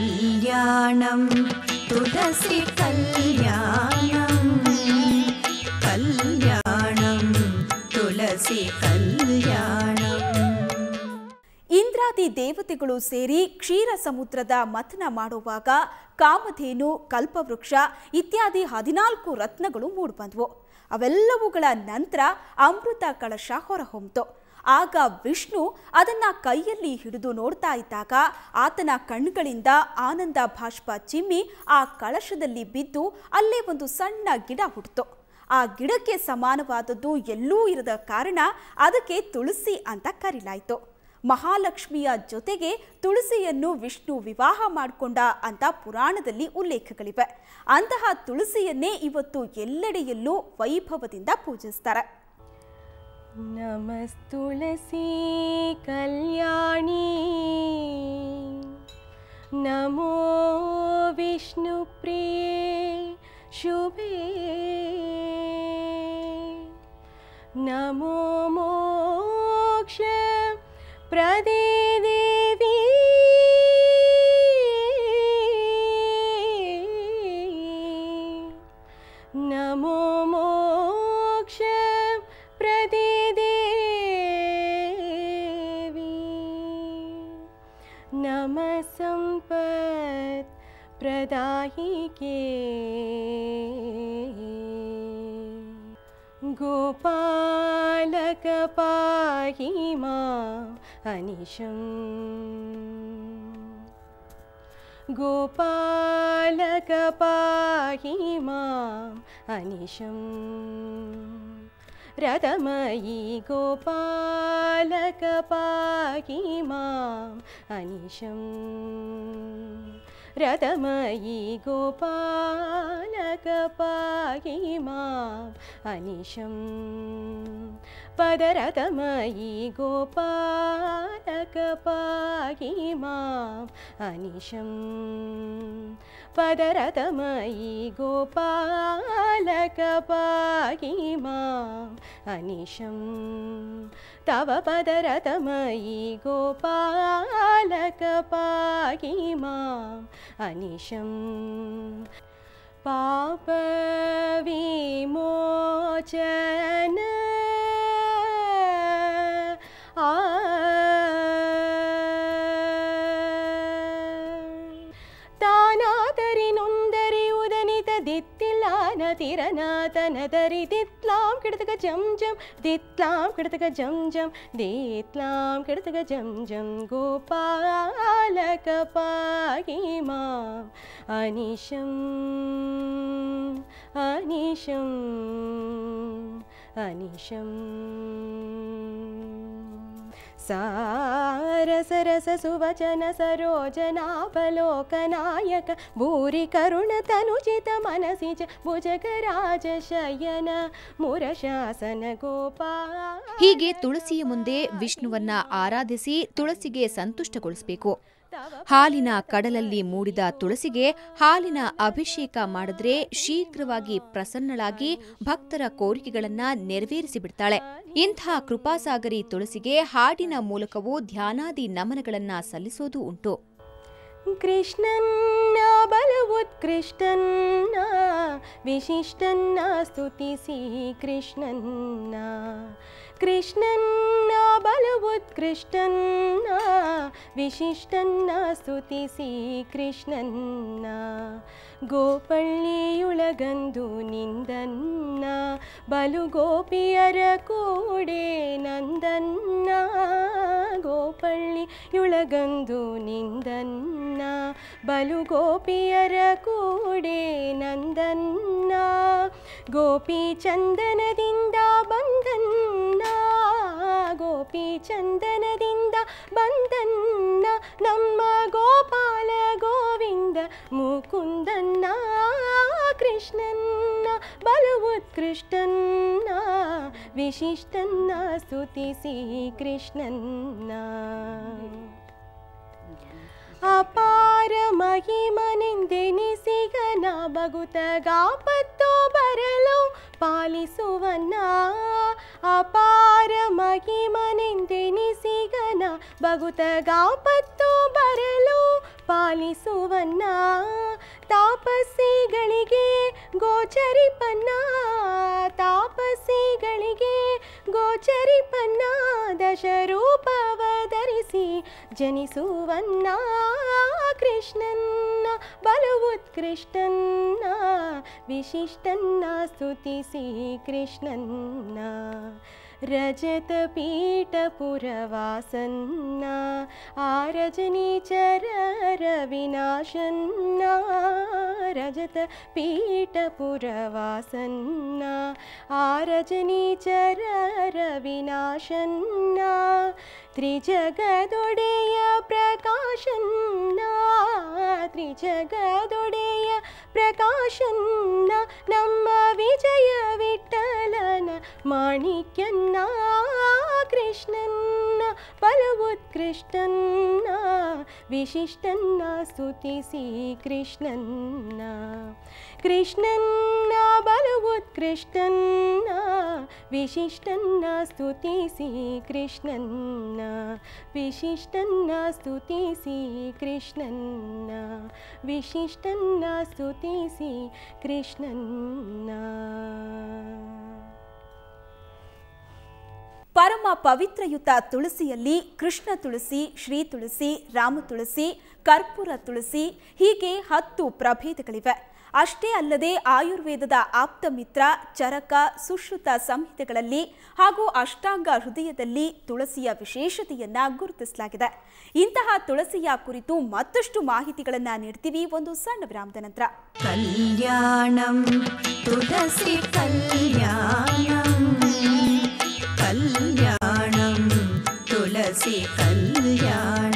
ಕಲ್ಯಾಣಂ ತುಳಸಿ ಕಲ್ಯಾಣಂ ಕಲ್ಯಾಣಂ ತುಳಸಿ ಕಲ್ಯಾಣಂ. ಇಂದ್ರಾದಿ ದೇವತೆಗಳು ಸೇರಿ ಕ್ಷೀರ ಸಮುದ್ರದ ಮಥನ ಮಾಡುವಾಗ ಕಾಮಧೇನು, ಕಲ್ಪವೃಕ್ಷ ಇತ್ಯಾದಿ 14 ರತ್ನಗಳು ಮೂಡಿಬಂದವು. ಅವೆಲ್ಲವುಗಳ ನಂತರ ಅಮೃತ ಕಳಶ ಹೊರಹೊಮ್ಮಿತು. ಆಗ ವಿಷ್ಣು ಅದನ್ನ ಕೈಯಲ್ಲಿ ಹಿಡಿದು ನೋಡ್ತಾ ಇದ್ದಾಗ ಆತನ ಕಣ್ಣುಗಳಿಂದ ಆನಂದ ಬಾಷ್ಪ ಚಿಮ್ಮಿ ಆ ಕಳಶದಲ್ಲಿ ಬಿದ್ದು ಅಲ್ಲೇ ಒಂದು ಸಣ್ಣ ಗಿಡ ಹುಟ್ಟಿತು. ಆ ಗಿಡಕ್ಕೆ ಸಮಾನವಾದದ್ದು ಎಲ್ಲೂ ಇರದ ಕಾರಣ ಅದಕ್ಕೆ ತುಳಸಿ ಅಂತ ಕರೆಯಲಾಯಿತು. ಮಹಾಲಕ್ಷ್ಮಿಯ ಜೊತೆಗೆ ತುಳಸಿಯನ್ನು ವಿಷ್ಣು ವಿವಾಹ ಮಾಡಿಕೊಂಡ ಅಂತ ಪುರಾಣದಲ್ಲಿ ಉಲ್ಲೇಖಗಳಿವೆ. ಅಂತಹ ತುಳಸಿಯನ್ನೇ ಇವತ್ತು ಎಲ್ಲೆಡೆಯಲ್ಲೂ ವೈಭವದಿಂದ ಪೂಜಿಸ್ತಾರೆ. ನಮಸ್ತುಳಸಿ ಕಲ್ಯಾಣಿ ನಮೋ ವಿಷ್ಣು ಪ್ರಿಯೇ ಶುಭೇ ನಮೋ ಮೋಕ್ಷ ಪ್ರದೇ ದೇವಿ ನಮೋ ಮೋಕ್ಷ ಪ್ರದೇ ದೇವಿ ನಮ ಸಂಪತ್ ಪ್ರದಾಯಿಕೆ ಗೋಪಾಲಕ ಪಾಹಿ ಮಾಂ ಅನಿಶಂ ಗೋಪಾಲಕ ಪಾಹಿ ಮಾಂ ಅನಿಶಂ ರಥಮಯೀ ಗೋಪಾಲಕ ಪಾಹಿ ಮಾಂ ಅನಿಶಂ ರಥಮಯೀ ಗೋಪಾಲಕ ಪಾಹಿ ಮಾಂ ಅನಿಶಂ ಪದರಥಮಯೀ ಗೋಪಾಲಕ ಪಾಹಿ ಮಾಂ ಅನಿಶಂ ಪದರಥಮಯೀ ಗೋಪಾಲಕ ಪಾಹಿ ಮಾಂ ಅನಿಶಂ ತವ ಪದರಥಮಯೀ ಗೋಪಾಲಕ ಪಾಹಿ ಮಾಂ ಅನಿಶಂ ಪಾಪ ವಿಮೋಚನ ತಾನಾತರಿ ನೊಂದರಿ ಉದನಿತ ದಿತ್ತಿಲ್ಲಾನ ತಿರನಾತನದರಿ ದಿತ್ಲಾಂ ಕಿಡತಕ ಜಂ ಜಂ ದಿತ್ಲಾಂ ಕಿಡತಕ ಜಂ ಜಂ ದಿತ್ಲಾಂ ಕಿಡತಕ ಜಂ ಜಂ ಗೋಪಾಲಕ ಪಾಹಿ ಮಾಂ ಅನಿಶಂ ಅನಿಶಂ ಅನಿಶಂ ಸಾರಸರಸ ಸುವಚನ ಸರೋಜನಾವಲೋಕನಾಯಕ ಭೂರಿ ಕರುಣ ತನುಜಿತ ಮನಸಿಜ ಭುಜಗರಾಜ ಶಯನ ಮುರಶಾಸನ ಗೋಪಾಲ. ಹೀಗೆ ತುಳಸಿಯ ಮುಂದೆ ವಿಷ್ಣುವನ್ನ ಆರಾಧಿಸಿ ತುಳಸಿಗೆ ಸಂತುಷ್ಟಗೊಳಿಸಬೇಕು. ಹಾಲಿನ ಕಡಲಲ್ಲಿ ಮೂಡಿದ ತುಳಸಿಗೆ ಹಾಲಿನ ಅಭಿಷೇಕ ಮಾಡಿದ್ರೆ ಶೀಘ್ರವಾಗಿ ಪ್ರಸನ್ನಳಾಗಿ ಭಕ್ತರ ಕೋರಿಕೆಗಳನ್ನ ನೆರವೇರಿಸಿ ಬಿಡ್ತಾಳೆ. ಇಂಥ ಕೃಪಾಸಾಗರಿ ತುಳಸಿಗೆ ಹಾಡಿನ ಮೂಲಕವೂ ಧ್ಯಾನಾದಿ ನಮನಗಳನ್ನ ಸಲ್ಲಿಸೋದು ಉಂಟು. ಕೃಷ್ಣನ್ನ ಬಲವುತ್ಕೃಷ್ಟನ್ನ ವಿಶಿಷ್ಟನ್ನ ಸ್ತುತಿಸಿ ಕೃಷ್ಣನ್ನ ಕೃಷ್ಣನ್ನ ಬಲವುತ್ಕೃಷ್ಟನ್ನ ವಿಶಿಷ್ಟನ್ನ ಸ್ತುತಿಸಿ ಕೃಷ್ಣನ್ನ ಗೋಪಳ್ಳಿಯುಳಗಂದು ನಿಂದನ್ನ ಬಲು ಗೋಪಿಯರ ಕೂಡೆ ನಂದನ್ನ ಗೋಪಳ್ಳಿಯುಳಗಂದು ನಿಂದನ್ನ ಬಲು ಗೋಪಿಯರ ಕೂಡೆ ನಂದನ್ನ ಗೋಪಿ ಚಂದನದಿಂದ ಬಂದನ್ನ ಗೋಪಿ ಚಂದನದಿಂದ ಬಂದನ್ನ ನಮ್ಮ ಗೋಪಾಲ ಗೋವಿಂದ ಮುಕುಂದನ್ನ ಕೃಷ್ಣನ್ನ ಬಲು ಉತ್ಕೃಷ್ಟನ್ನ ವಿಶಿಷ್ಟನ್ನ ಸ್ತುತಿಸಿ ಕೃಷ್ಣನ್ನ ಅಪಾರ ಮಹಿಮನೆಂದೆನಿಸಿಗನ ಬಗುತಗಾಪತ್ತು ಬರಲು ಪಾಲಿಸುವನ್ನ ಅಪಾರ ಮಹಿಮನೆಂದೆನಿಸಿಗನ ಬಗುತಗಾಪತ್ತು ಬರಲು ಪಾಲಿಸುವನ್ನ ತಾಪಸಿಗಳಿಗೆ ಗೋಚರಿಪನ್ನ ತಾಪಸಿಗಳಿಗೆ ಗೋಚರಿಪನ್ನ ದಶರೂಪವ ಧರಿಸಿ ಜನಿಸುವನ್ನ ಕೃಷ್ಣನ್ನ ಬಲು ಉತ್ಕೃಷ್ಟನ್ನ ವಿಶಿಷ್ಟನ್ನ ಸ್ತುತಿಸಿ ಕೃಷ್ಣನ್ನ ರಜತ ಪೀಠ ಪುರವಾಸನ್ನ ಆರಜನೀಚರ ವಿನಾಶನ್ನ ರಜತ ಪೀಠ ಪುರವಾಸನ್ನ ಆರಜನೀಚರ ವಿನಾಶನ್ನ ತ್ರಿಜಗದೊಡೆಯ ಪ್ರಕಾಶನ್ನ ತ್ರಿಜಗದೊಡೆಯ ಪ್ರಕಾಶನ್ನ ನಮ್ಮ ವಿಜಯ ವಿಠಲನ ಮಾಣಿಕ್ಯನ್ನ ಕೃಷ್ಣನ್ನ ಬಲು ಉತ್ಕೃಷ್ಟನ್ನ ವಿಶಿಷ್ಟನ್ನ ಸ್ತುತಿಸಿ ಕೃಷ್ಣನ್ನ ಕೃಷ್ಣನ್ನ ಬಲು ಉತ್ಕೃಷ್ಟನ್ನ ವಿಶಿಷ್ಟನ್ನ ಸ್ತುತಿಸಿ ಕೃಷ್ಣನ್ನ ವಿಶಿಷ್ಟನ್ನ ಸ್ತುತಿಸಿ ಕೃಷ್ಣನ್ನ ವಿಶಿಷ್ಟನ್ನ ಸ್ತುತಿಸಿ ಕೃಷ್ಣನ್ನ. ಪರಮ ಪವಿತ್ರಯುತ ತುಳಸಿಯಲ್ಲಿ ಕೃಷ್ಣ ತುಳಸಿ, ಶ್ರೀ ತುಳಸಿ, ರಾಮ ತುಳಸಿ, ಕರ್ಪೂರ ತುಳಸಿ ಹೀಗೆ 10 ಪ್ರಭೇದಗಳಿವೆ. ಅಷ್ಟೇ ಅಲ್ಲದೆ ಆಯುರ್ವೇದದ ಆಪ್ತಮಿತ್ರ, ಚರಕ, ಸುಶ್ರುತ ಸಂಹಿತೆಗಳಲ್ಲಿ ಹಾಗೂ ಅಷ್ಟಾಂಗ ಹೃದಯದಲ್ಲಿ ತುಳಸಿಯ ವಿಶೇಷತೆಯನ್ನ ಗುರುತಿಸಲಾಗಿದೆ. ಇಂತಹ ತುಳಸಿಯ ಕುರಿತು ಮತ್ತಷ್ಟು ಮಾಹಿತಿಗಳನ್ನು ನೀಡ್ತೀವಿ ಒಂದು ಸಣ್ಣ ವಿರಾಮದ ನಂತರ. ಕಲ್ಯಾಣಂ ತುಳಸಿ ಕಲ್ಯಾಣಂ ಕಲ್ಯಾಣಂ ತುಳಸಿ ಕಲ್ಯಾಣ